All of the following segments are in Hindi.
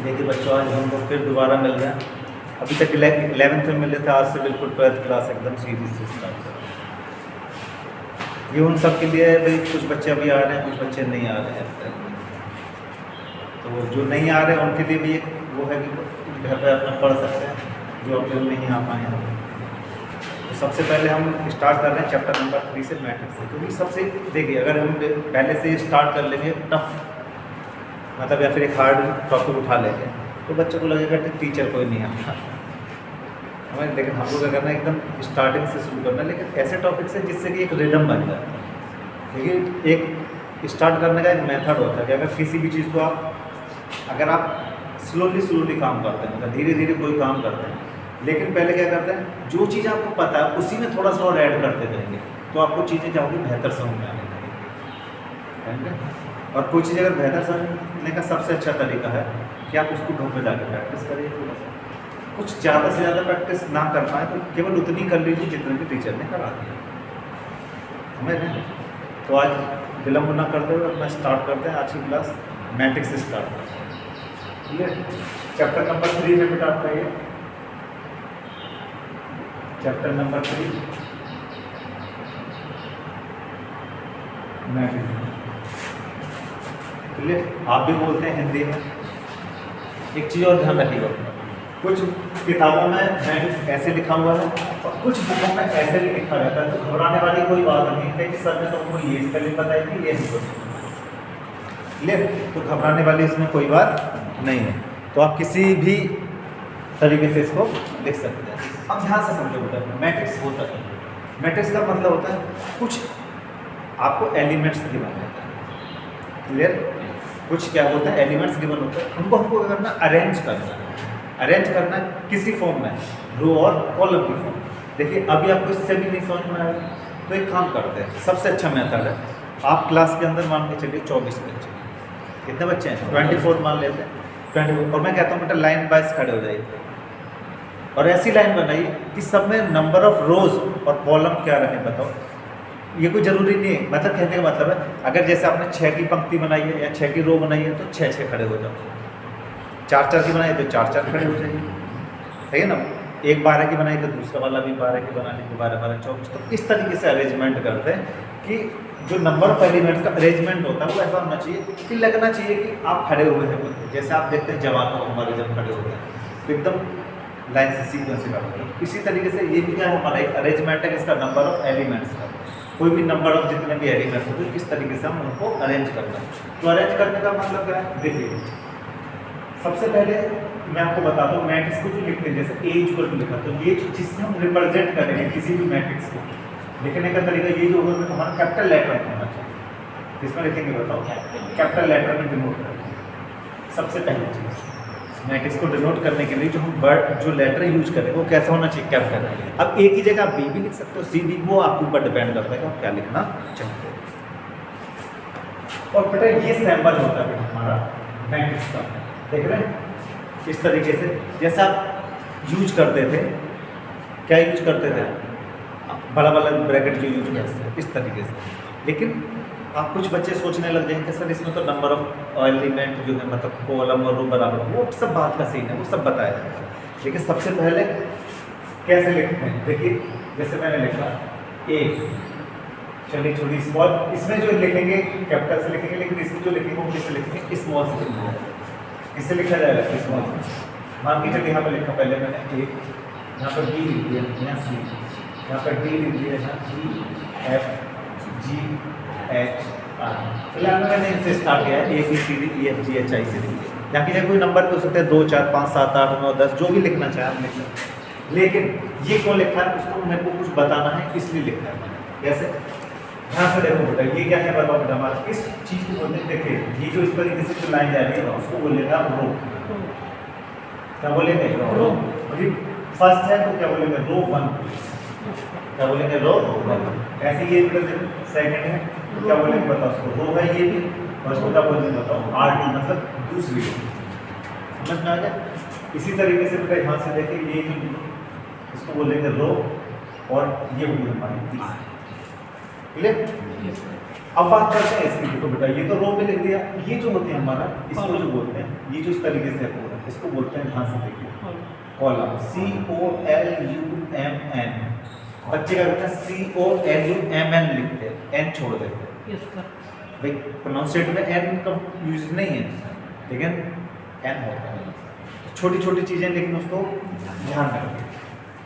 देखिए बच्चों, आज हम लोग फिर दोबारा मिल रहे हैं। अभी तक 11th में मिले थे, आज से बिल्कुल 12th क्लास एकदम सीरीज से स्टार्ट कर रहे हैं। ये उन सब के लिए है भाई, कुछ बच्चे अभी आ रहे हैं, कुछ बच्चे नहीं आ रहे हैं। तो जो नहीं आ रहे हैं उनके लिए भी एक वो है कि घर पर अपना पढ़ सकते हैं, जो अभी नहीं आ पाए हैं। तो सबसे पहले हम स्टार्ट कर रहे हैं चैप्टर नंबर 3 से, मैट्रिक्स से। क्योंकि सबसे देखिए, अगर हम पहले से स्टार्ट कर लेंगे टफ मतलब या फिर एक हार्ड टॉपिक उठा लेंगे तो बच्चों को लगेगा कि टीचर कोई नहीं आता हमें। लेकिन हम लोग क्या करना है, एकदम स्टार्टिंग से शुरू करना है, लेकिन ऐसे टॉपिक से जिससे कि एक रिदम बन जाए। देखिए, एक स्टार्ट करने का एक मेथड होता है कि अगर किसी भी चीज़ को अगर आप स्लोली काम करते हैं, मतलब धीरे धीरे कोई काम करते हैं, लेकिन पहले क्या करते हैं, जो चीज़ आपको पता है उसी में थोड़ा सा और ऐड करते जाएंगे, तो आपको चीज़ें क्या होगी, बेहतर समझ में आने लगेंगी। और कोई चीज़ अगर बेहतर समझने का सबसे अच्छा तरीका है कि आप उसको घर पे जाकर प्रैक्टिस करिए। थोड़ा सा कुछ ज़्यादा से ज़्यादा प्रैक्टिस ना कर पाए तो केवल उतनी कर लीजिए जितने भी टीचर ने करा दिया, समझ रहे हैं। तो आज विलम्ब ना करते हुए अपना स्टार्ट करते हैं आज की क्लास, मैट्रिक्स से स्टार्ट करते हैं। ठीक है, चैप्टर नंबर 3 में बेटा आपका ये चैप्टर नंबर 3 मैट्रिक्स। चलिए, आप भी बोलते हैं हिंदी में। एक चीज़ और ध्यान रखिएगा, कुछ किताबों में मैट्रिक्स ऐसे लिखा हुआ है और कुछ बुकों में ऐसे भी लिखा रहता है, तो घबराने वाली कोई बात नहीं है कि सर ने तो हमको ये स्पेलिंग बताई थी, ये नहीं क्लियर। तो घबराने वाली इसमें कोई बात नहीं है, तो आप किसी भी तरीके से इसको लिख सकते हैं। अब ध्यान से समझो बेटा, मैट्रिक्स होता है, मैट्रिक्स का मतलब होता है कुछ आपको एलिमेंट्स गिवन होता है, क्लियर। कुछ क्या होता है, एलिमेंट्स गिवन होता है, उनको हमको क्या करना, अरेंज करना। अरेंज करना किसी फॉर्म में, रो और कॉलम की फॉर्म। देखिए, अभी आपको इससे भी नहीं समझ में आएगा तो एक काम करते हैं, सबसे अच्छा मेथड है, आप क्लास के अंदर मान के चलिए 24 बच्चे, कितने बच्चे हैं, 24 मान लेते हैं, 24। और मैं कहता हूँ बेटा लाइन वाइज खड़े हो जाइए और ऐसी लाइन बनाइए कि सब में नंबर ऑफ रोज और कॉलम क्या रहे, बताओ। ये कोई ज़रूरी नहीं है, मतलब कहने का मतलब है, अगर जैसे आपने 6 की पंक्ति बनाई है या 6 की रो बनाई है तो 6 खड़े हो जाओ, 4 की बनाई तो 4 खड़े हो जाइए, सही है ना। एक 12 की बनाई तो दूसरा वाला भी 12 की बना ली, तो 12 24। तो इस तरीके से अरेंजमेंट करते हैं कि जो नंबर ऑफ एलिमेंट्स का अरेंजमेंट होता है वो ऐसा होना चाहिए कि लगना चाहिए कि आप खड़े हुए हैं। जैसे आप देखते हैं जवानों हमारे जब खड़े होते हैं तो एकदम लाइन से सीधे से खड़े होते हैं, इसी तरीके से ये भी क्या है, हमारा एक अरेंजमेंट है इसका नंबर ऑफ एलिमेंट्स का। कोई भी नंबर ऑफ जितने भी एलिमेंट्स होते हैं किस तरीके से हम उनको अरेंज करते हैं। तो अरेंज करने का मतलब क्या है, देखिए सबसे पहले मैं आपको बताता हूँ, मैट्रिक्स को जो लिखते हैं जैसे ए इक्वल टू लिखा, तो ये जिससे हम रिप्रेजेंट करेंगे किसी भी मैट्रिक्स को लिखने का तरीका ये जो होगा हमारा कैपिटल लेटर में होना चाहिए। किसमें लिखेंगे बताओ, कैपिटल लेटर में डिनोट करेंगे। सबसे पहली चीज़, मैट्रिक्स को डिनोट करने के लिए जो हम वर्ड जो लेटर यूज करेंगे वो कैसा होना चाहिए, कैपिटल। अब ए की जगह आप बी भी लिख सकते हो, सी भी, वो आपके ऊपर डिपेंड करता है कि आप क्या लिखना चाहते हो। और बेटा ये सैंपल होता है हमारा मैट्रिक्स का, देख रहे हैं इस तरीके से। जैसे आप यूज करते थे, क्या यूज करते थे, बड़ा वाला ब्रैकेट जो यूज करते थे इस तरीके से। लेकिन आप कुछ बच्चे सोचने लग जाएंगे सर इसमें तो नंबर ऑफ एलिमेंट जो है मतलब कॉलम और रो बराबर, वो सब बात का सीन है, वो सब बताया जाएगा। लेकिन सबसे पहले कैसे लिखते हैं, देखिए जैसे मैंने लिखा ए, चलिए छोटी स्मॉल, इसमें जो लिखेंगे कैपिटल से लिखेंगे, लेकिन इसमें जो लिखेंगे वो किससे लिखेंगे, स्मॉल से लिखेंगे। इससे लिखा जाएगा स्मॉल। मान के चलिए यहाँ पर लिखा पहले मैंने ए, यहाँ पर बी लिख दिया, यहाँ सी, यहाँ पर डी लिख दिया, यहाँ E F G H R. फिलहाल मैंने इनसे स्टार्ट किया है, A B C D E F G H I से लिख दिया। यहाँ की कोई नंबर भी हो सकते हैं 2 4 5 7 8 9 10, जो भी लिखना चाहे आप लिख सकते हैं। लेकिन ये क्यों लिखा है, उसको मेरे को कुछ बताना है, इसलिए लिखा है मैंने। कैसे, ध्यान से देखो बेटा, ये क्या है बताओ बेटा, हमारा इस चीज़ को बोलते हैं, देखिए ये जो इस तरीके से जो लाइन जा रही है उसको बोलेगा रो। क्या बोलेंगे, रो। अभी फर्स्ट है तो क्या बोलेंगे, रो 1। क्या बोलेंगे, रो 1। ऐसे ये सेकंड है तो क्या बोलेंगे बताओ, उसको रो है ये भी, और उसको क्या बोलेंगे बताओ, R2, मतलब दूसरी रो। समझ में आ गया। इसी तरीके से बेटा यहाँ से देखिए ये जो इसको बोलेंगे रो, और ये होगी हमारी तीसरी। क्लियर। अब बात करते हैं इसकी। देखो बेटा ये तो रो में लिख दिया, ये जो होते हैं हमारा इसको जो बोलते हैं, ये जो इस तरीके से है पूरा, इसको बोलते हैं, ध्यान से देखिए, कॉलम, COLUMN। बच्चे क्या करते हैं, COLUMN लिखते हैं, एन छोड़ देते हैं। भाई प्रोनाउंसिएट में एन का यूज नहीं है, लेकिन एन होता है। छोटी छोटी चीजें लेकिन उसको ध्यान में रखें।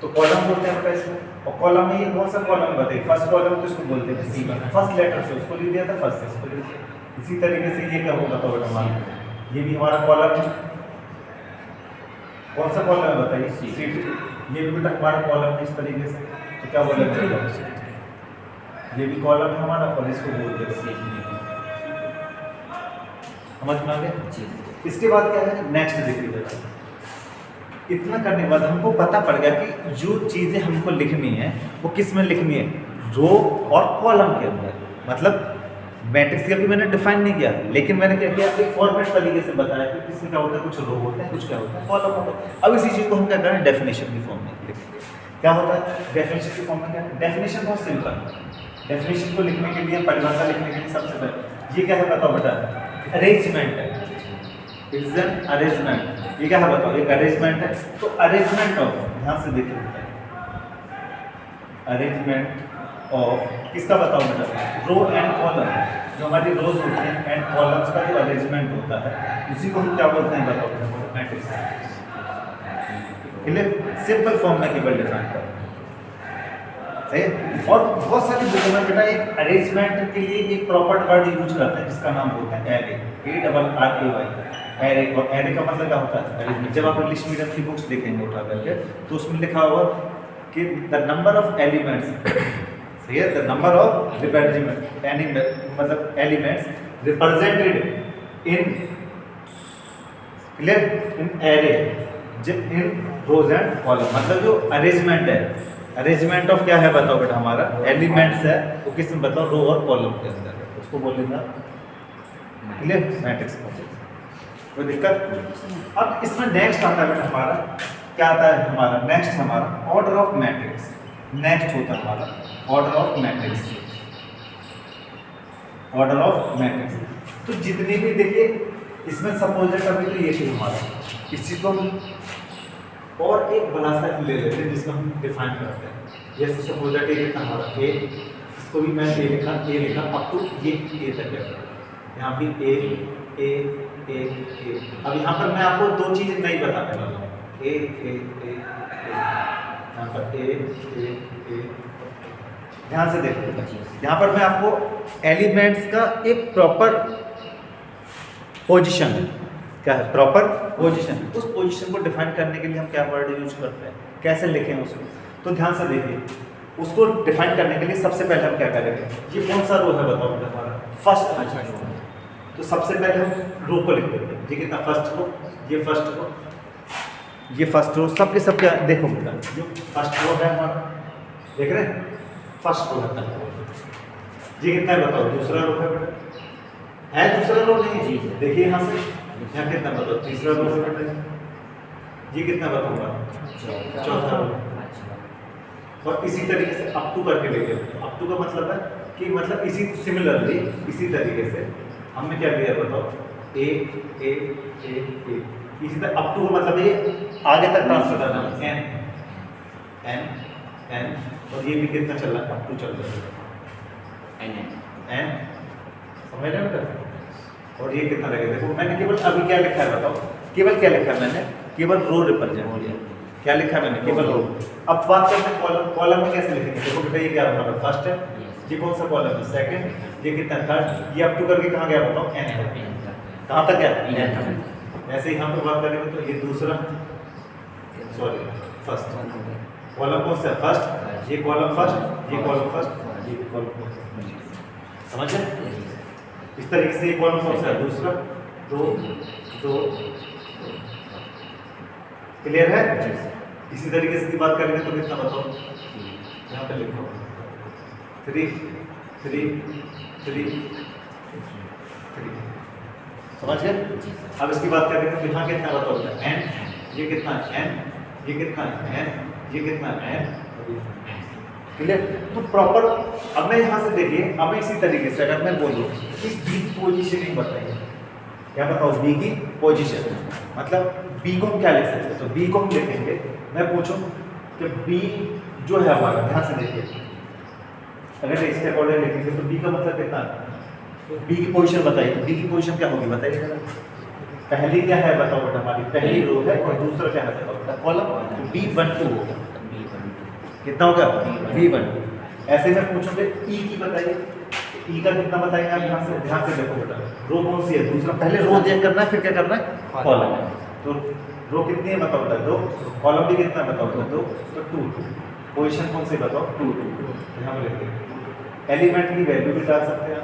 तो कॉलम बोलते हैं बेटा इसको। और कॉलम में ये कौन सा कॉलम बताइए, फर्स्ट कॉलम तो इसको बोलते हैं सी, फर्स्ट लेटर से उसको लिख दिया था, फर्स्ट से इसको लिख दिया। इसी तरीके से ये क्या होगा तो बेटा मान लो ये भी हमारा कॉलम है। कौन सा कॉलम है बताइए, सी। ये भी बेटा हमारा कॉलम है इस तरीके से, तो क्या बोलेंगे, ये भी कॉलम है हमारा और इसको बोलते हैं सी। समझ में आ गया। इसके बाद क्या है, नेक्स्ट देखिए बेटा। इतना करने के बाद हमको पता पड़ गया कि जो चीज़ें हमको लिखनी है वो किस में लिखनी है, रो और कॉलम के अंदर। मतलब मैट्रिक्स का भी मैंने डिफाइन नहीं किया, लेकिन मैंने क्या किया, एक फॉर्मेट तरीके से बताया कि किसमें क्या होता है, कुछ रो होता है, कुछ क्या होता है, कॉलम होता है। अब इसी चीज़ को हम क्या करें, डेफिनेशन की फॉर्म में लिखेंगे। क्या होता है डेफिनेशन की फॉर्म में, क्या डेफिनेशन बहुत सिंपल है। डेफिनेशन को लिखने के लिए, परिभाषा लिखने के लिए सबसे पहले ये क्या है बताओ बेटा, अरेंजमेंट है। It's an arrangement. ये क्या है बताओ, एक अरेंजमेंट है। तो अरेंजमेंट ऑफ, ध्यान से देखिए, अरेंजमेंट ऑफ किसका बताओ बेटा, रो एंड कॉलम। जो हमारी रोज होती हैं एंड कॉलम्स का जो अरेंजमेंट होता है उसी को हम क्या बोलते हैं बताओ, मैट्रिक्स। सिंपल फॉर्म में केवल डिफाइन कर, सही है। और बहुत सारी बुकों में बेटा एक अरेंजमेंट के लिए एक प्रॉपर वर्ड यूज करते हैं जिसका नाम होता है एरे, ARRAY। एरे, और एरे का मतलब क्या होता है, अरेंजमेंट। जब आप इंग्लिश मीडियम की बुक्स देखेंगे उठा करके तो उसमें लिखा होगा कि द नंबर ऑफ एलिमेंट्स, सही है, द नंबर ऑफ मतलब elements represented in, clear, in array, in rows and column. मतलब जो अरेंजमेंट है, अरेंजमेंट ऑफ क्या है बताओ बेटा, हमारा एलिमेंट्स है वो किस में बताओ, रो और कॉलम के अंदर है, उसको बोलेगा क्लियर, मैट्रिक्स। कोई दिक्कत। अब इसमें नेक्स्ट आता है बेटा हमारा, क्या आता है हमारा, नेक्स्ट हमारा ऑर्डर ऑफ मैट्रिक्स। नेक्स्ट होता है हमारा order of matrix, order of matrix. तो जितनी भी देखिए इसमें सपोज अभी तो ये थी हमारा, इस चीज को हम और एक बड़ा सा ले लेते हैं जिसको हम डिफाइन करते हैं। जैसे सपोज दैट ये हमारा ए, इसको भी मैं ए लिखा अब तो ये ए तक है, यहाँ भी ए। अब यहाँ पर मैं आपको दो चीजें नहीं बताने वाला हूँ, ए, यहाँ पर ए। ध्यान से देखो, यहाँ पर मैं आपको एलिमेंट्स का एक प्रॉपर पोजीशन, क्या है प्रॉपर पोजीशन, उस पोजीशन को डिफाइन करने के लिए हम क्या वर्ड यूज करते हैं, कैसे लिखें उसको। तो ध्यान से देखिए, उसको डिफाइन करने के लिए सबसे पहले हम क्या करेंगे, ये कौन सा रो है बताओ हमारा, फर्स्ट रो। तो सबसे पहले हम रो को लिख देते हैं, ये कितना, फर्स्ट रो, ये फर्स्ट रो, ये फर्स्ट रो, सबके सब क्या देखो बेटा, जो फर्स्ट रो है हमारा, देख रहे हैं, फर्स्ट रो है। ये कितना है बताओ, दूसरा रो है बेटा, है दूसरा रो नहीं है, देखिए यहाँ से, यहाँ कितना बताओ, तीसरा रो है बेटा, ये कितना बताऊंगा, चौथा रो। और इसी तरीके से अप टू करके लेके, अप टू का मतलब है कि मतलब इसी सिमिलरली इसी तरीके से हमने क्या किया बताओ, ए। इसी तरह अप टू का मतलब ये आगे तक ट्रांसफर करना, एन। और ये भी कितना चल रहा है, अप टू चल रहा है, एन, समझ रहे बेटा। और ये कितना लगेगा, देखो मैंने केवल अभी क्या लिखा है बताओ, केवल क्या लिखा है मैंने, केवल रो रिप्रेजेंट किया, क्या लिखा है मैंने, केवल रो। अब बात करते हैं कॉलम, कॉलम में कैसे लिखेंगे, देखो बेटा ये क्या हमारा फर्स्ट है, ये कौन सा कॉलम है, सेकंड, ये कितना थर्ड, ये अप टू करके कहाँ गया बताओ, एन, कहाँ तक गया, ऐसे ही यहाँ पर बात करेंगे तो ये दूसरा, सॉरी फर्स्ट, कॉलम कौन सा है, फर्स्ट, ये कॉलम फर्स्ट, ये कॉलम फर्स्ट, ये कॉलम फर्स्ट, समझ गए। इस तरीके से ये कॉलम कौन सा है, दूसरा, दो, क्लियर है। इसी तरीके से बात करेंगे तो कितना बताओ, यहाँ पे लिखो 3, समझ गए। अब इसकी बात करेंगे तो यहाँ कितना बताओ, एन, ये कितना एन, ये कितना एन, ये कितना एन, क्लियर। तो प्रॉपर अब मैं यहाँ से देखिए, अब मैं इसी तरीके से अगर मैं बोलूँ इस डी पोजीशनिंग बताइए, क्या बताओ, बी की पोजीशन। मतलब बी को हम क्या लिख सकते हैं, तो बी को हम लिखेंगे, मैं पूछूं कि बी जो है हमारा, ध्यान से देखिए, अगर इसके अकॉर्डिंग लिखेंगे तो बी का मतलब कितना है, बी की पोजीशन बताइए, तो बी की पोजीशन क्या होगी बताइए जरा। पहली क्या है बताओ बेटा, हमारी पहली रो है, और दूसरा क्या है बताओ बेटा, कॉलम, तो B12 होगा, कितना होगा B12। ऐसे में पूछोगे ई की बताइए, ई का कितना बताएंगे आप, ध्यान से देखो बेटा, रो कौन सी है, दूसरा, पहले रो चेक करना है, फिर क्या करना है, कॉलम। तो रो कितनी है बताओ बेटा, दो, कॉलम भी कितना है बताओ, दो, तो 2, पोजीशन कौन सी बताओ, 2, यहाँ पर लिखते हैं। एलिमेंट की वैल्यू भी डाल सकते हैं,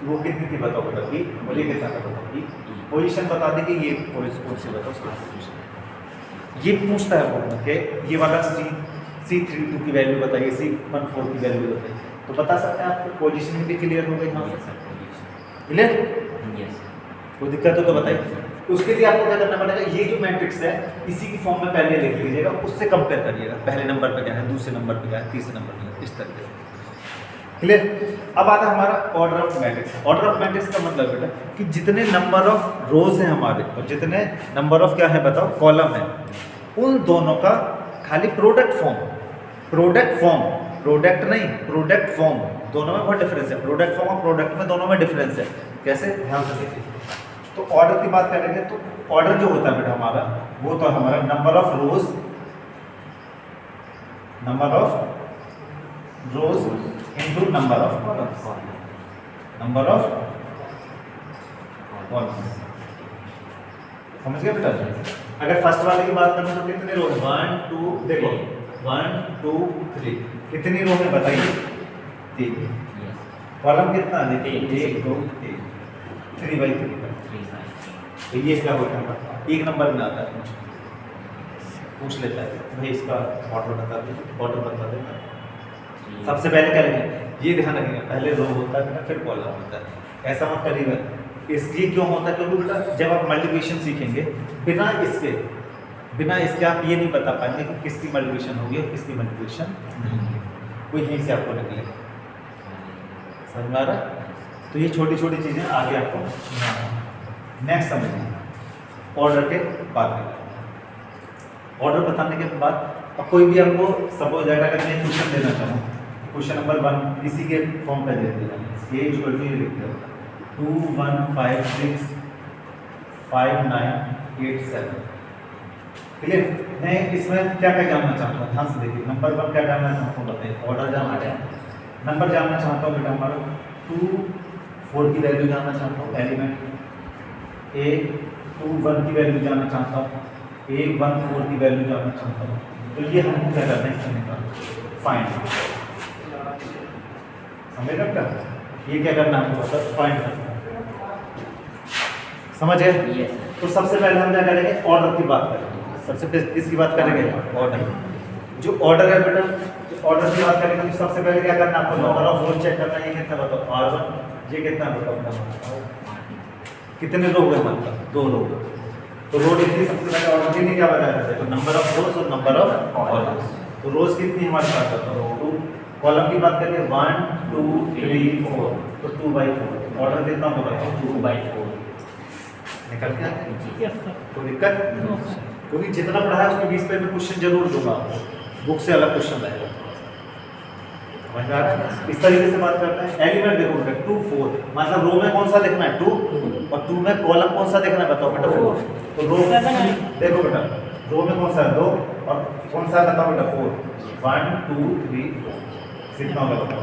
वो कितनी थी बताओ बेटा, बी, और ये कितना था बताओ, बी। पोजीशन बता दें कि ये कौन सी बताओ, ये पूछता है वो कि ये वाला C32 की वैल्यू बताइए, C14 की वैल्यू बताइए, तो बता सकते हैं आपको, पोजीशन भी क्लियर हो गई यहाँ से, क्लियर, कोई दिक्कत हो तो बताइए। उसके लिए आपको क्या करना पड़ेगा, ये जो मैट्रिक्स है इसी की फॉर्म में पहले लिख लीजिएगा, उससे कंपेयर करिएगा, पहले नंबर पे क्या है, दूसरे नंबर पे क्या है, तीसरे नंबर पे, इस तरीके से, क्लियर। अब आता है हमारा order of matrix. Order of matrix का मतलब बेटा कि जितने नंबर ऑफ रोज हैं हमारे और जितने नंबर ऑफ क्या है बताओ, कॉलम है, उन दोनों का खाली प्रोडक्ट फॉर्म, प्रोडक्ट नहीं, प्रोडक्ट फॉर्म, दोनों में बहुत डिफरेंस है, प्रोडक्ट फॉर्म और प्रोडक्ट में दोनों में डिफरेंस है। कैसे, ध्यान से देखिए। तो ऑर्डर की बात करेंगे तो ऑर्डर जो होता है बेटा हमारा, वो तो हमारा number of rose into number of columns, number of columns, समझ गए बेटा। अगर फर्स्ट वाले की बात करें तो कितने रो, 1 2, देखो 1 2 3, कितनी रो है बताइए, 3, कॉलम कितना देखिए, 1 2 3, 3 बाई 3, तो ये क्या होता है, एक नंबर में आता है, पूछ लेता है भाई इसका ऑर्डर बता दीजिए, ऑर्डर बता देना। सबसे पहले क्या करेंगे, ये ध्यान रखेंगे, पहले रो होता है फिर कॉलम होता है, ऐसा मत करिएगा। इसलिए क्यों होता है, क्योंकि बेटा जब आप मल्टीप्लिकेशन सीखेंगे, बिना इसके आप ये नहीं बता पाएंगे कि किसकी मल्टीप्लिकेशन होगी और किसकी मल्टीप्लिकेशन नहीं होगी, वो यहीं से आपको निकलेगा, समझ में आ रहा है। तो ये छोटी छोटी चीज़ें आगे आपको, नेक्स्ट समझिए ऑर्डर के बाद में। ऑर्डर बताने के बाद अब कोई भी आपको सपोज दैट अगर मैं क्वेश्चन देना चाहूँ, क्वेश्चन नंबर 1 इसी के फॉर्म पे दे देना, ये इक्वल टू ये लिख दो 2 1 5 6 5 9 8 7, क्लियर। मैं इसमें क्या क्या जानना चाहता हूँ, ध्यान से देखिए। नंबर 1 क्या जानना चाहता हूँ बताइए, ऑर्डर जानना है, नंबर जानना चाहता हूँ बेटा हमारा 2 4 की वैल्यू जानना चाहता हूँ, एलिमेंट 1 2 1 की वैल्यू जानना चाहता हूँ, 1 1 4 की वैल्यू जानना चाहता हूँ। तो ये हमको क्या करना है, इसमें का फाइंड, समझ रहे हैं, ये क्या करना है हमको, फाइंड करना, समझ गए। yes, तो सबसे पहले हम क्या करेंगे, ऑर्डर की बात करेंगे, सबसे पहले किसकी बात करेंगे, ऑर्डर। जो ऑर्डर है बेटा, ऑर्डर की बात करेंगे तो सबसे पहले क्या करना है आपको, नंबर ऑफ रोज चेक करना है, ये कितना बताओ R1, ये कितना बताओ, कितने रो हुए मतलब 2 रो, तो रो लिखी सबसे पहले ऑर्डर के लिए क्या बताया था, तो नंबर ऑफ रोज और नंबर ऑफ कॉलम्स। तो रोज कितनी हमारे पास बताओ 2, कॉलम की बात करें 1 2 3 4, तो 2/4, ऑर्डर कितना होगा 2/4, निकल के आते हैं, कोई दिक्कत, क्योंकि जितना पढ़ा है उसके 20 पे मैं क्वेश्चन जरूर दूंगा आपको, बुक से अलग क्वेश्चन रहेगा, समझ में आ रहा है। इस तरीके से बात करते हैं। एलिमेंट देखो बेटा 2 4, मतलब रो में कौन सा लिखना है 2, और 2 में कॉलम कौन सा देखना है बताओ बेटा 4, तो रो देखो बेटा, रो में कौन सा है 2 और कौन सा बताओ बेटा 4, 1 2 3 4, कितना होगा बताओ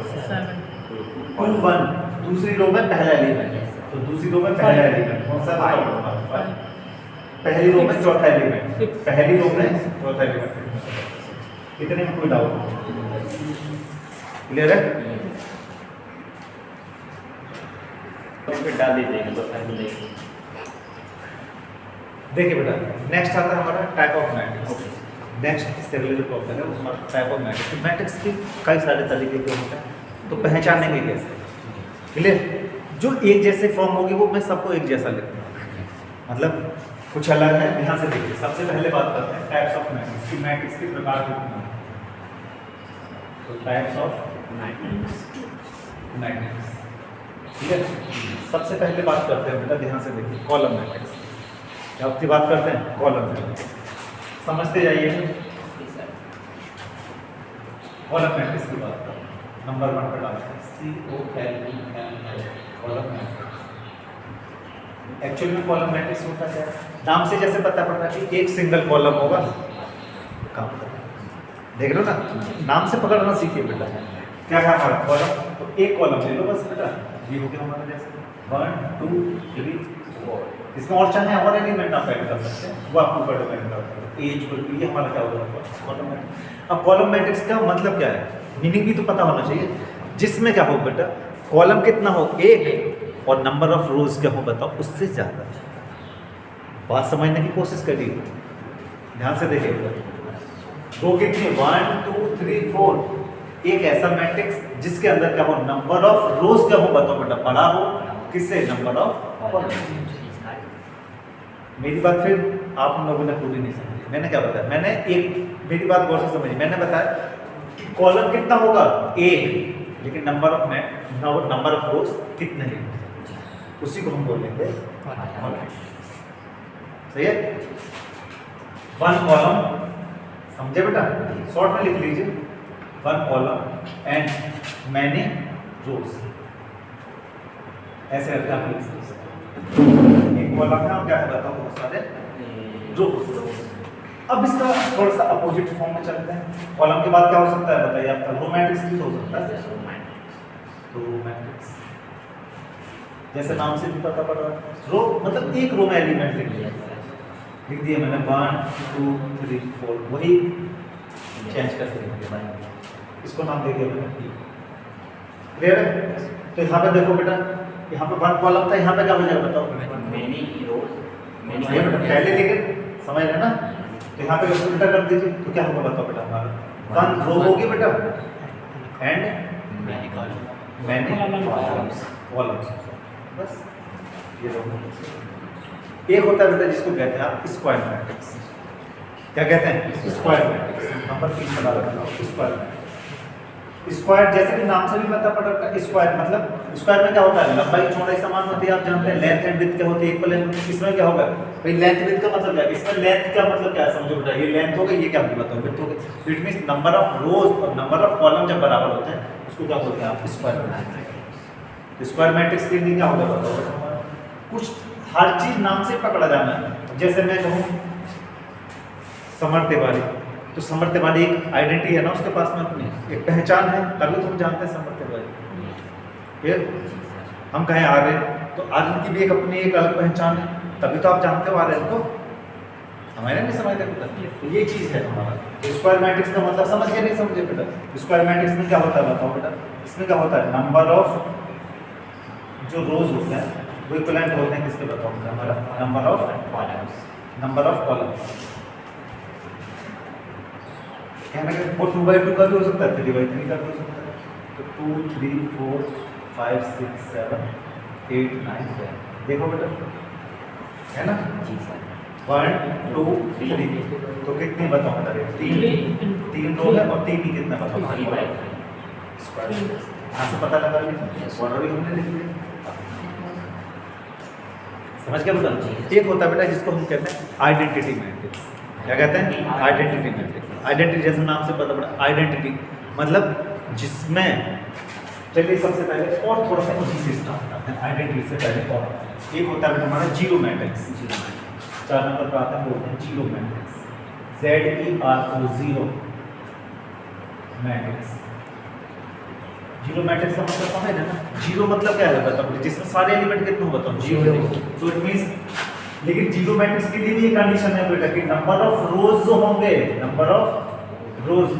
2 1, दूसरी रो में पहला एलिमेंट, तो दूसरी रो में पहला एलिमेंट कौन सा बताओ, 5, पहली रो में चौथा एलिमेंट, पहली रो में चौथा एलिमेंट, इतने में कोई डाउट, क्लियर है। डाल दीजिएगा तो फाइनल देखिए बेटा नेक्स्ट आता है हमारा type of matrix. Next singular problem है वो टाइप ऑफ मैट्रिक्स। मैट्रिक्स के कई सारे तरीके के होते हैं, तो पहचानेंगे कैसे, क्लियर। जो एक जैसे फॉर्म होगी वो मैं सबको एक जैसा लिखूंगा, मतलब कुछ अलग है। ध्यान से देखिए, सबसे पहले बात करते हैं टाइप्स ऑफ मैट्रिक्स की। मैट्रिक्स के प्रकार कितने हैं, तो टाइप्स ऑफ मैट्रिक्स। ठीक है। सबसे पहले बात करते हैं बेटा, ध्यान से देखिए, कॉलम मैट्रिक्स। क्या आपकी बात करते हैं? कॉलम मैट्रिक्स समझते जाइए। कॉलम मैट्रिक्स की बात करते हैं, नंबर 1 पे डालते हैं COLUMN, कॉलम मैट्रिक्स। एक्चुअली में कॉलम मैट्रिक्स होता क्या है? नाम से जैसे पता पड़ता है कि एक सिंगल कॉलम होगा, काम देख रहे हो ना, नाम से पकड़ना सीखिए बेटा। क्या है हमारा कॉलम? तो एक कॉलम ले लो बस बेटा, ये हो गया हमारा, जैसे 1 2 3 4। इसमें और चाहे और एलिमेंट आप ऐड कर सकते हैं, वो आपके ऊपर डिपेंड करता है। एज को ये हमारा क्या होगा? Column matrix. अब कॉलम मैट्रिक्स का मतलब क्या है, मीनिंग भी तो पता होना चाहिए। जिसमें क्या हो बेटा, कॉलम कितना हो? एक, और नंबर ऑफ रोज क्या हो बताओ? उससे ज़्यादा। बात समझने की कोशिश करिए, ध्यान से देखिए। दो कितनी? 1 2 3 4। एक ऐसा मैट्रिक्स जिसके अंदर क्या हो? नंबर ऑफ रोज क्या हो बताओ बेटा? बड़ा हो किससे? Number of column. मेरी बात फिर आप लोगों ने पूरी नहीं समझी। मैंने क्या बताया? मैंने एक, मेरी बात गौर से समझिए, मैंने बताया कि कॉलम कितना होगा? एक, लेकिन नंबर ऑफ रोज कितने हैं? उसी को हम बोलेंगे कॉलम। सही है? 1 कॉलम, समझे बेटा? शॉर्ट में लिख लीजिए, 1 कॉलम एंड मैनी रोज। ऐसे करके आप लिख सकते हैं। एक कॉलम है और क्या है बताओ? बहुत सारे रोज। अब इसका थोड़ा सा अपोजिट फॉर्म में चलते हैं। कॉलम के बाद क्या हो सकता है बताइए आपका? रो मैट्रिक्स भी हो सकता है। रो मैट्रिक्स जैसे नाम से भी पता पड़ रहा है, रो मतलब एक रो में एलिमेंट लिख दिया मैंने, 1 2 3 4, वही चेंज करके लिख दिया, इसको नाम दे दिया मैंने P। क्लियर है? तो यहाँ पे देखो बेटा, यहाँ पे 1 कॉलम था, यहाँ पे क्या हो जाएगा बताओ? मेनी रोज, पहले लेकिन समझ रहे ना? तो यहाँ पे उल्टा कर दीजिए, तो क्या होगा बताओ बेटा? हमारा 1 रो होगी बेटा एंड मैनी कॉलम्स, बस ये रो। एक होता है बेटा जिसको कहते हैं आप स्क्वायर मैट्रिक्स। क्या कहते हैं? Square matrix. नंबर 3 बना रखना, स्क्वायर मैट्रिक्स। स्क्वायर जैसे कि नाम से भी पता पड़ रहा है, स्क्वायर मतलब स्क्वायर में क्या होता है? लंबाई चौड़ाई समान होती है, आप जानते हैं। लेंथ एंड विड्थ क्या होती है? इक्वल है। इसमें क्या होगा भाई? लेंथ विड्थ का मतलब क्या है? इसमें लेंथ का मतलब क्या है समझो बेटा? ये लेंथ हो गई, ये क्या बताओ? विड्थ हो गई। इट मींस नंबर ऑफ रोज और नंबर ऑफ कॉलम जब बराबर होते हैं उसको क्या बोलते हैं आप? Square matrix. स्क्वायर मैट्रिक्स के लिए क्या होगा बताओ? कुछ हर चीज नाम से पकड़ा जाना है। जैसे मैं कहूँ समर तिवारी, तो समर तिवारी एक आइडेंटिटी है ना उसके पास में, अपनी एक पहचान है, तभी तो हम जानते हैं समर तिवारी। फिर हम कहें आर्यन, तो आर्यन की भी एक अपनी एक अलग पहचान है, तभी तो आप जानते हो आर्यन को। हमारे नहीं समझते बेटा, तो ये चीज़ है हमारा स्क्वायर मैट्रिक्स का मतलब। समझ गए नहीं समझे बेटा? स्क्वायर मैट्रिक्स में क्या होता है बताओ बेटा? इसमें क्या होता है? नंबर ऑफ जो रोज होते हैं वो इक्वलेंट होते हैं किसके बताओ? हमारा नंबर ऑफ कॉलम्स। कहना कि 2/2 का भी हो सकता है, 3/3 का भी हो सकता है। तो 2 3 4 5 6 7 8 9 10, देखो बेटा है ना? 1 2 3, तो कितने बताओ बेटा? 3 रो है और 3 ही कितना बताओ? स्क्वायर। यहाँ से पता लगा लीजिए, ऑर्डर भी हमने लिख लिया। समझ गया बेटा? एक होता है बेटा जिसको हम कहते हैं आइडेंटिटी मैट्रिक्स। क्या कहते हैं? Identity matrix. आइडेंटिटी जैसे नाम से पता पड़ा, आइडेंटिटी मतलब जिसमें, चलिए सबसे पहले और थोड़ा सा उसी से स्टार्ट करते हैं। आइडेंटिटी से पहले और एक होता है बेटा हमारा जीरो मैट्रिक्स। 4 नंबर पर आता है, बोलते हैं zero matrix. ZERO, zero matrix. Zero matrix का मतलब समझ है ना? जीरो मतलब क्या है बताओ? जिसमें सारे एलिमेंट कितने हो बताओ? जीरो। तो इट मींस, लेकिन जीरो मैट्रिक्स के लिए भी एक कंडीशन है बेटा कि नंबर ऑफ रोज जो होंगे, नंबर ऑफ रोज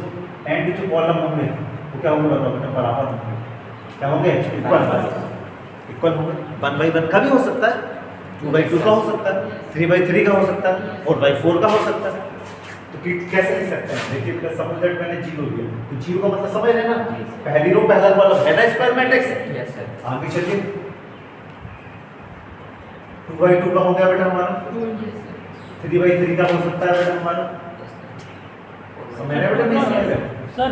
एंड जो कॉलम होंगे वो क्या होंगे बताओ बेटा? बराबर होंगे। क्या होंगे? इक्वल होंगे। 1/1 का भी हो सकता है, 2/2 का हो सकता है, 3/3 का हो सकता है, 4/4 का हो सकता है। तो कैसे लिख सकते हैं? देखिए सपोज दैट मैंने जीरो लिया, तो जीरो का मतलब समझ रहे हैं ना? पहली रो पहला कॉलम है ना स्क्वायर मैट्रिक्स। Yes sir. आगे चलिए, 2/2 का हो गया बेटा हमारा, 3/3 का हो सकता है बेटा हमारा। समझ रहे बेटा? नहीं समझ रहे सर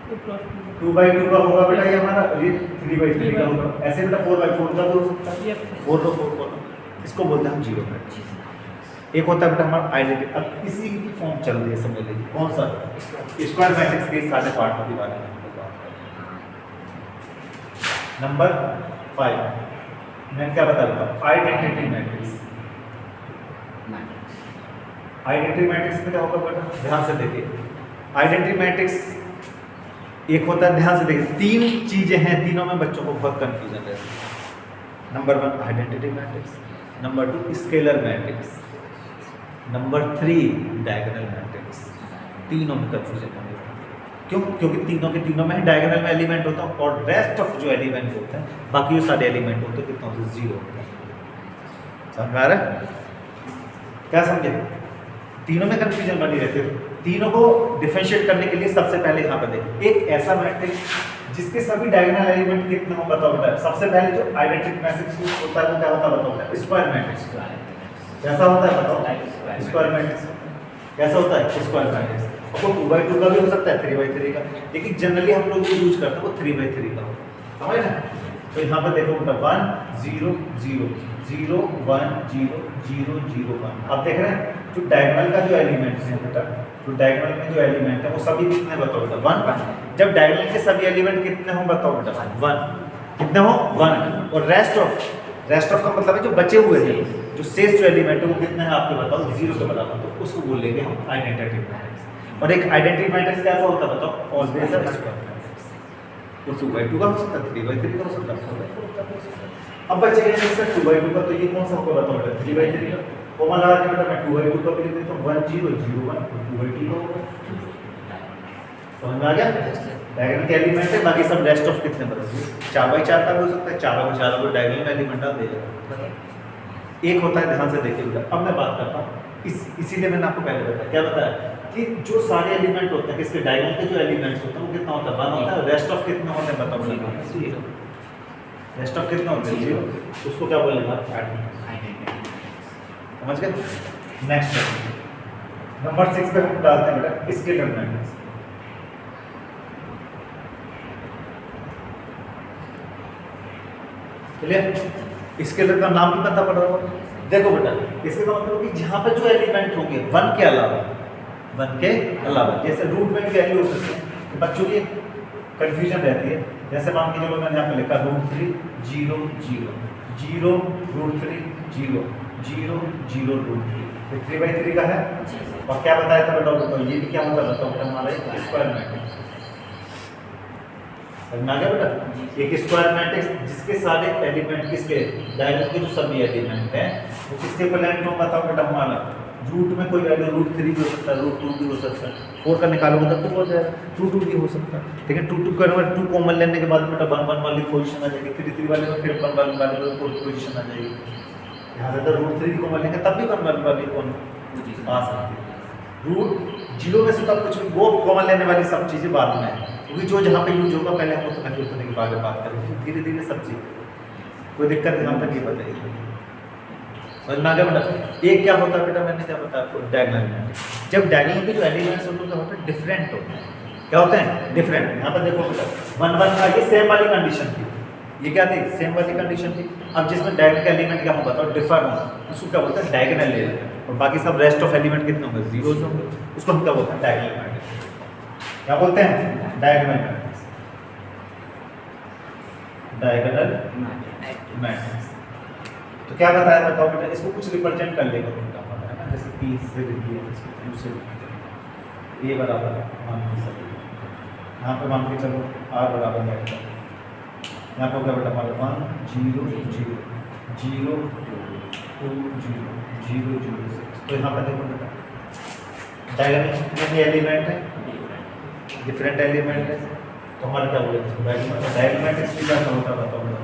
2/2 का होगा बेटा ये हमारा, ये 3/3 का होगा। ऐसे बेटा 4/4 का भी हो सकता है, 4/4 इसको बोलते हैं हम जीरो मैट्रिक्स। एक होता है बेटा हमारा आइडेंटिटी। अब इसी की फॉर्म चल रही है, समझ लीजिए कौन सा, स्क्वायर मैट्रिक्स के सारे पार्ट के बारे में। नंबर 5 मैं क्या बता रहा हूँ, आइडेंटिटी मैट्रिक्स। आइडेंटिटी मैट्रिक्स में क्या होगा बेटा, ध्यान से देखिए। आइडेंटिटी मैट्रिक्स एक होता है, ध्यान से देखिए, 3 चीजें हैं, तीनों में बच्चों को बहुत कंफ्यूजन रहती है। Number 1 identity matrix, number 2 scalar matrix, number 3 diagonal matrix. तीनों में कंफ्यूजन होने लगती है। क्यों? क्योंकि तीनों के तीनों में डायगोनल में एलिमेंट होता है और रेस्ट ऑफ जो एलिमेंट होते हैं, बाकी जो सारे एलिमेंट होते हैं कितना होते हैं, 0 होता है। समझ में आ रहा है? क्या समझे? तीनों में कंफ्यूजन बनी रहती है। तीनों को डिफरेंशिएट करने के लिए सबसे पहले यहाँ पर देखिए, एक ऐसा मैट्रिक्स जिसके सभी डायगोनल एलिमेंट कितने हो बताओ बेटा। सबसे पहले जो आइडेंटिटी मैट्रिक्स होता है वो क्या होता है बताओ बेटा, स्क्वायर मैट्रिक्स। कैसा होता है बताओ, स्क्वायर मैट्रिक्स। कैसा होता है स्क्वायर मैट्रिक्स? और वो 2/2 का भी हो सकता है, 3/3 का, लेकिन जनरली हम लोग जो यूज करते हैं वो 3/3 का होता है। समझ ना? तो यहाँ पर देखो बेटा 1 0 0 0 1 0 0 0 1। अब देख रहे हैं जो डायगोनल का जो एलिमेंट है बेटा, जो डायगोनल में जो एलिमेंट है वो सभी कितने बताओ बेटा, 1। जब डायगोनल के सभी एलिमेंट कितने हो बताओ बेटा, 1। कितने हो, 1। और रेस्ट ऑफ का मतलब है जो बचे हुए हैं, जो शेष जो एलिमेंट है वो कितने हैं आपके बताओ, 0 के बराबर। तो उसको बोलेंगे हम आइडेंटिटी मैट्रिक्स। और एक आइडेंटिटी मैट्रिक्स कैसा होता है बताओ, ऑलवेज स्क्वायर मैट्रिक्स। वो 2/2 का हो सकता है, 3/3 का हो सकता है। अब बचे गए इसका 2/2 का, तो ये कौन सा होगा बताओ बेटा, 3/3 का। कॉमन लगा के बेटा मैं 2/2 का भी लिख देता हूँ, 1 0 0 1 2/2 का होगा। समझ में आ गया? डायगोनल के एलिमेंट है, बाकी सब रेस्ट ऑफ कितने बचे, 4/4 का भी हो सकता है, 4/4 को डायगोनल में एलिमेंट डाल देगा। एक होता है, ध्यान से देखिए बेटा। अब मैं बात करता हूँ इसीलिए मैंने आपको पहले बताया, क्या बताया कि जो सारे एलिमेंट होते हैं किसके, डायगोनल के जो एलिमेंट्स होते हैं वो कितना होता है, 1 होता है। रेस्ट ऑफ कितने होते हैं बताओ, 0। रेस्ट ऑफ कितना होता है, 0। उसको क्या बोलेगा, आइडेंटिटी। समझ गए? नेक्स्ट नंबर 6 पे हम डालते हैं बेटा स्केलर मैट्रिक्स। क्लियर? स्केलर का नाम भी पता पड़ रहा होगा। देखो बेटा इसका मतलब कि जहाँ पे जो एलिमेंट होंगे 1 के अलावा, जैसे रूट में भी वैल्यू हो सकती है, तो बच्चों की कंफ्यूजन रहती है। जैसे मान के चलो मैंने यहाँ पे लिखा √3 0 0 0 √3 0 0 0 √3, तो 3/3 का है। और क्या बताया था बेटा, तो ये भी क्या होता है बताओ, हमारा स्क्वायर मैट्रिक्स। समझ में आ गया बेटा? एक स्क्वायर मैट्रिक्स जिसके सारे एलिमेंट किसके, डायगोनल के जो सभी एलिमेंट हैं वो किसके इक्विवेलेंट हो बताओ बेटा, हमारा रूट में कोई वैल्यू √3 भी हो सकता है, √2 भी हो सकता है, 4 का निकालोगे तब तो हो जाएगा, 2 भी हो सकता है। ठीक है, 2 का 2 कॉमन लेने के बाद बेटा 1 1 वाली पोजीशन आ जाएगी, 3 वाले में फिर 1 1 वाली पोजीशन आ जाएगी। यहाँ से अगर √3 कॉमन लेंगे तब भी 1 1 वाली आ सकती है। √0 में से तब कुछ वो कॉमन लेने वाली सब चीज़ें बाद में है, क्योंकि जो जहाँ पे यूज होगा पहले हम उसको कंफ्यूज करने के बाद बात करेंगे, धीरे धीरे सब चीज़ कोई दिक्कत यहाँ तक ये बताइए। समझ में आ गया बेटा? एक क्या होता है बेटा, मैंने क्या बताया आपको, डायगोनल मैट्रिक्स। जब डायगोनल के जो एलिमेंट्स होते हैं क्या होते हैं, डिफरेंट होते हैं। क्या होते हैं, डिफरेंट। यहाँ पर देखो बेटा 1 1 का ये सेम वाली कंडीशन थी, ये क्या थी, सेम वाली कंडीशन थी। अब जिसमें डायगोनल का एलिमेंट क्या होगा बताओ, डिफर हो, उसको क्या बोलते हैं, डायगोनल एलिमेंट। और बाकी सब रेस्ट ऑफ एलिमेंट कितने होंगे, 0 होंगे, उसको हम क्या बोलते हैं, डायगोनल मैट्रिक्स। क्या बोलते हैं, डायगोनल मैट्रिक्स। Diagonal matrix. तो क्या बताया बताओ बेटा, इसको कुछ रिप्रेजेंट कर लेगा उनका पता है ना, जैसे P से लिखिए, Q से A बराबर मान के चलो, यहाँ पे मान के चलो R बराबर है, यहाँ पर क्या बेटा हमारा 1 0 0 0 2 0 0 0 6। तो यहाँ पर देखो बेटा डायगोनल में एलिमेंट है, डिफरेंट एलिमेंट है, तो हमारा क्या बोलेंगे, डायगोनल मैट्रिक्स भी क्या होता है बताओ बेटा,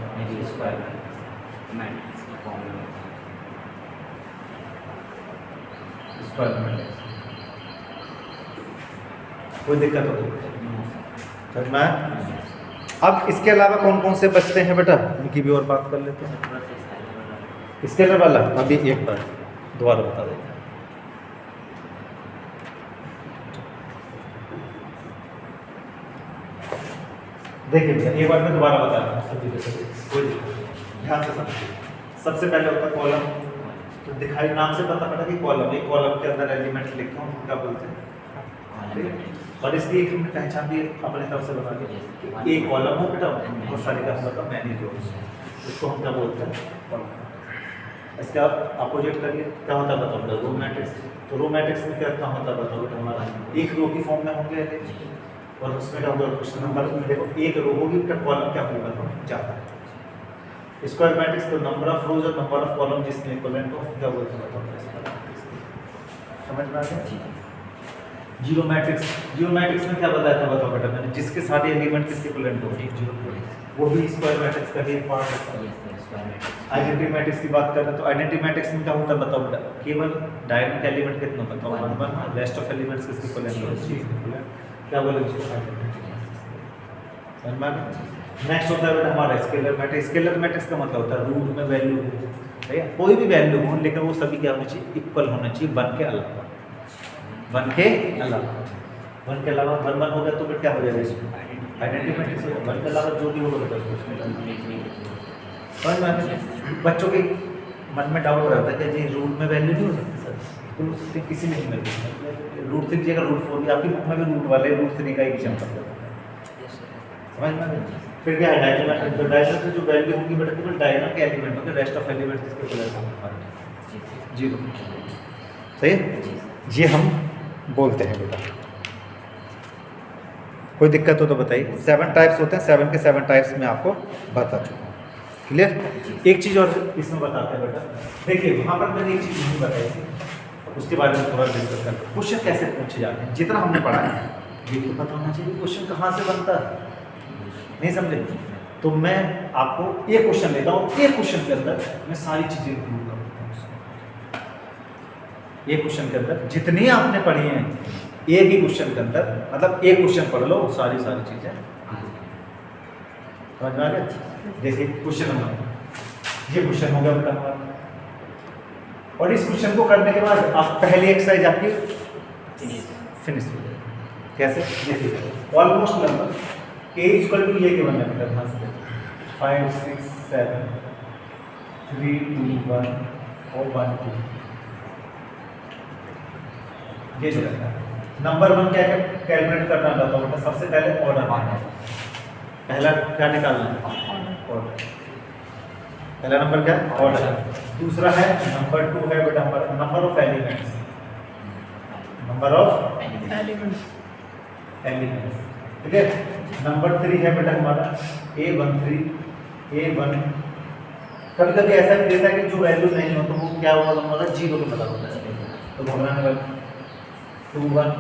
स्क्वायर मैट्रिक्स। कोई दिक्कत हो समझ में? अब इसके अलावा कौन कौन से बचते हैं बेटा, उनकी भी और बात कर लेते हैं। इसके अलावा अभी एक बार दोबारा बता देते हैं। देखिए भैया एक बार मैं दोबारा बता रहा हूँ सभी के सभी, कोई दिक्कत नहीं। ध्यान से समझिए। सबसे पहले होता है कॉलम, तो दिखाई नाम से पता पड़ा कि कॉलम, एक कॉलम के अंदर एलिमेंट लिखे हों क्या बोलते हैं, ठीक है। और इसकी एक हमने पहचान भी अपनी तरफ से बता दी कि एक कॉलम हो बेटा, बहुत सारे का मतलब मैनी रो, इसको हम क्या बोलते हैं कॉलम। इसके आप अपोजिट करिए, क्या होता है बताओ बेटा, रो मैट्रिक्स। तो रो मैट्रिक्स में क्या होता है बताओ बेटा, हमारा एक रो की फॉर्म में होंगे और उसमें क्या होगा क्वेश्चन नंबर में देखो एक रो होगी उसका कॉलम क्या होगा तो जाता है। स्क्वायर मैट्रिक्स तो नंबर ऑफ रोज और नंबर ऑफ कॉलम जिसमें इक्विवेलेंट हो क्या बोलते हैं बताओ, समझ में आ गया। जीरो मैट्रिक्स, जीरो मैट्रिक्स में क्या बताया था बताओ बेटा मैंने, जिसके सारे एलिमेंट किसके इक्विवेलेंट हो, वो भी स्क्वायर मैट्रिक्स का एक पार्ट होता है। आइडेंटिटी मैट्रिक्स की बात करें तो आइडेंटिटी मैट्रिक्स में क्या होता है बताओ बेटा, केवल डायगोनल एलिमेंट कितना बताओ 1 1, रेस्ट ऑफ एलिमेंट्स किसके इक्विवेलेंट हो, क्या बोले समझ में आ गया। नेक्स्ट होता है बेटा हमारा स्केलर मैट्रिक्स। स्केलर मैट्रिक्स का मतलब होता है रूट में वैल्यू हो, भैया कोई भी वैल्यू हो लेकिन वो सभी क्या होना चाहिए, इक्वल होना चाहिए 1 के अलावा, 1 के अलावा, 1 के अलावा 1 1 हो गया तो फिर क्या हो जाएगा इसमें आइडेंटिटी मैट्रिक्स हो जाएगा। 1 के अलावा जो भी होगा बेटा समझ में आ गया। बच्चों के मन में डाउट रहता है कि जी रूट में वैल्यू नहीं हो सकती सर, बिल्कुल हो सकती किसी में नहीं मिल सकती, रूट 3 की जगह रूट 4 भी आपकी बुक में भी रूट वाले रूट 3 का एक एग्जांपल समझ में आ गया। फिर क्या है डायगोनल, तो डायगोनल से जो वैल्यू होगी बेटा केवल डायगोनल के एलिमेंट होंगे, रेस्ट ऑफ एलिमेंट किसके इक्वल जीरो, सही है। ये हम बोलते हैं बेटा, कोई दिक्कत हो तो बताइए। 7 टाइप्स होते हैं, 7 के 7 टाइप्स में आपको बता चुका हूँ, क्लियर। एक चीज़ और इसमें बताते हैं बेटा, देखिए वहाँ पर मैंने एक चीज़ नहीं बताई थी, उसके बारे में थोड़ा डिस्कस करते हैं। क्वेश्चन कैसे पूछे जाते हैं, जितना हमने पढ़ा है ये तो पता होना चाहिए क्वेश्चन कहाँ से बनता है, नहीं समझे। तो मैं आपको एक क्वेश्चन लेता हूँ, एक क्वेश्चन के अंदर मैं सारी चीज़ें इंक्लूड करता हूँ। एक क्वेश्चन के अंदर जितनी आपने पढ़ी हैं एक ही क्वेश्चन के अंदर, मतलब एक क्वेश्चन पढ़ लो सारी चीज़ें समझ में आ गया। देखिए क्वेश्चन नंबर, ये क्वेश्चन हो गया बेटा हमारा, और इस क्वेश्चन को करने के बाद आप पहली एक्सरसाइज आपकी फिनिश हो जाएगी। कैसे देखिए, almost number a equal to ये गिवन है बेटा, ध्यान से 5 6 7 3 2 1 और 1 2, ये जो रहता है। नंबर 1 क्या कैलकुलेट करना बताता हूँ बेटा, सबसे पहले ऑर्डर, पहला क्या निकालना है ऑर्डर, पहला नंबर क्या है ऑर्डर। दूसरा है नंबर 2 है बेटा हमारा number of elements, number of elements, ठीक है। नंबर 3 है बेटा हमारा A13 A1, कभी कभी ऐसा भी देता है कि जो वैल्यू नहीं हो तो वो क्या होगा हमारा 0 के बराबर होता है, तो घबराने वाला 2 1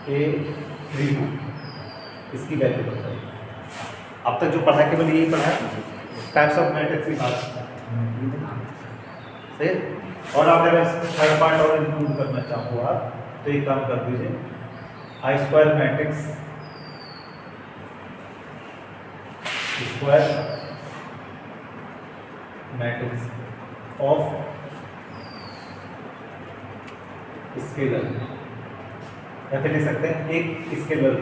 A3 इसकी वैल्यू बताइए। अब तक जो पढ़ा है केवल यही पढ़ा है, टाइप्स ऑफ मैट्रिक्स की बात सही। और आप अगर थर्ड पार्ट और इंक्लूड करना चाहो आप तो एक काम कर दीजिए, आई स्क्वायर मैट्रिक्स ऑफ स्केलर, या फिर लिख सकते हैं एक स्केलर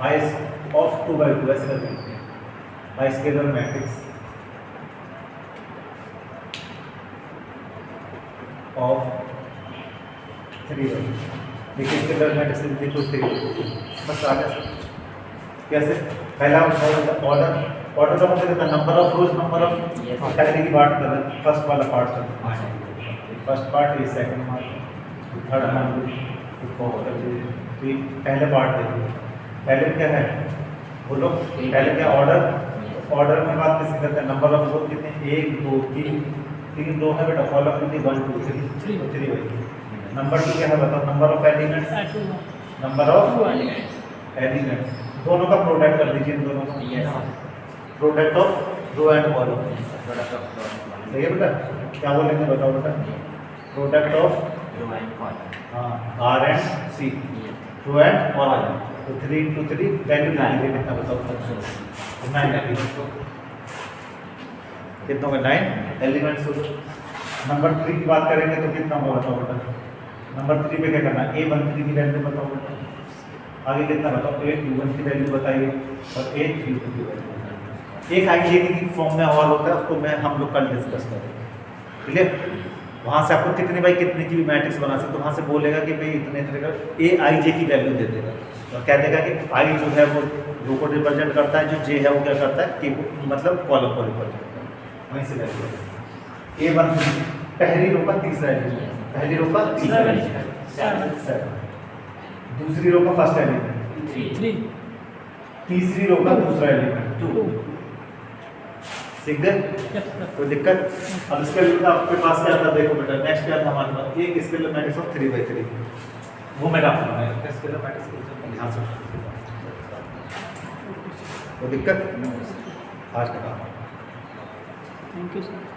आई ऑफ 2/2 ऐसे कर सकते हैं, आई स्केलर मैट्रिक्स ऑफ 3/2। देखिए स्केलर मैट्रिक्स देखो 3 बस आ गया। कैसे, पहला ऑर्डर, ऑर्डर का मतलब number of rose, number of category की बात कर रहे हैं, फर्स्ट वाला पार्ट चलता है, फर्स्ट पार्ट ये second part third part fourth, तो पहले पार्ट देखिए। पहले क्या है बोलो, पहले क्या ऑर्डर, ऑर्डर में बात कैसे करते हैं, नंबर ऑफ रोज कितने 1 2 3 3 2 है बेटा, कॉलम कितनी 1 2 3 3 भाई। नंबर 2 क्या है बताओ, number of elements, number of elements, दोनों का प्रोडक्ट कर दीजिए, दोनों का product of row and column, सही है बेटा। क्या बोलेंगे बताओ बेटा, product of row and column, हाँ R and C, row and column. तो 3 into 3 वैल्यू निकालिए कितना बताओ, 9 कितना होगा 9 एलिमेंट्स। नंबर 3 की बात करेंगे तो कितना होगा बताओ बेटा, नंबर 3 पे क्या करना है, A13 की वैल्यू बताओ बेटा, आगे कितना बताओ, 8u1 की वैल्यू बताइए और 8u2 की वैल्यू बताइए। एक आईजेटी की फॉर्म में और होता है, उसको हम लोग कल डिस्कस करेंगे। क्लियर? वहाँ से आपको कितने बाई कितने की भी मैट्रिक्स बना सकते, तो वहाँ से बोलेगा कि भाई इतने इतने का ए आई जे की वैल्यू दे देगा और कह देगा कि आई जो है वो रो को रिप्रेजेंट करता है, जो जे है वो क्या करता है के को मतलब कॉलम को रिप्रेजेंट करता है। वहीं से वैल्यू A1 पहली रो का तीसरा एलिमेंट, पहली रो का तीसरा एलिमेंट 7, दूसरी रो का फर्स्ट एलिमेंट 3, तीसरी रो का दूसरा एलिमेंट 2। सीख गए? कोई दिक्कत? अब इसके लिए आपके पास क्या था, देखो बेटा नेक्स्ट क्या था हमारे पास, एक स्केलर मैट्रिक्स ऑफ 3/3, वो मैं डालूंगा स्केलर मैट्रिक्स ध्यान से। कोई दिक्कत? आज का काम। Thank you sir.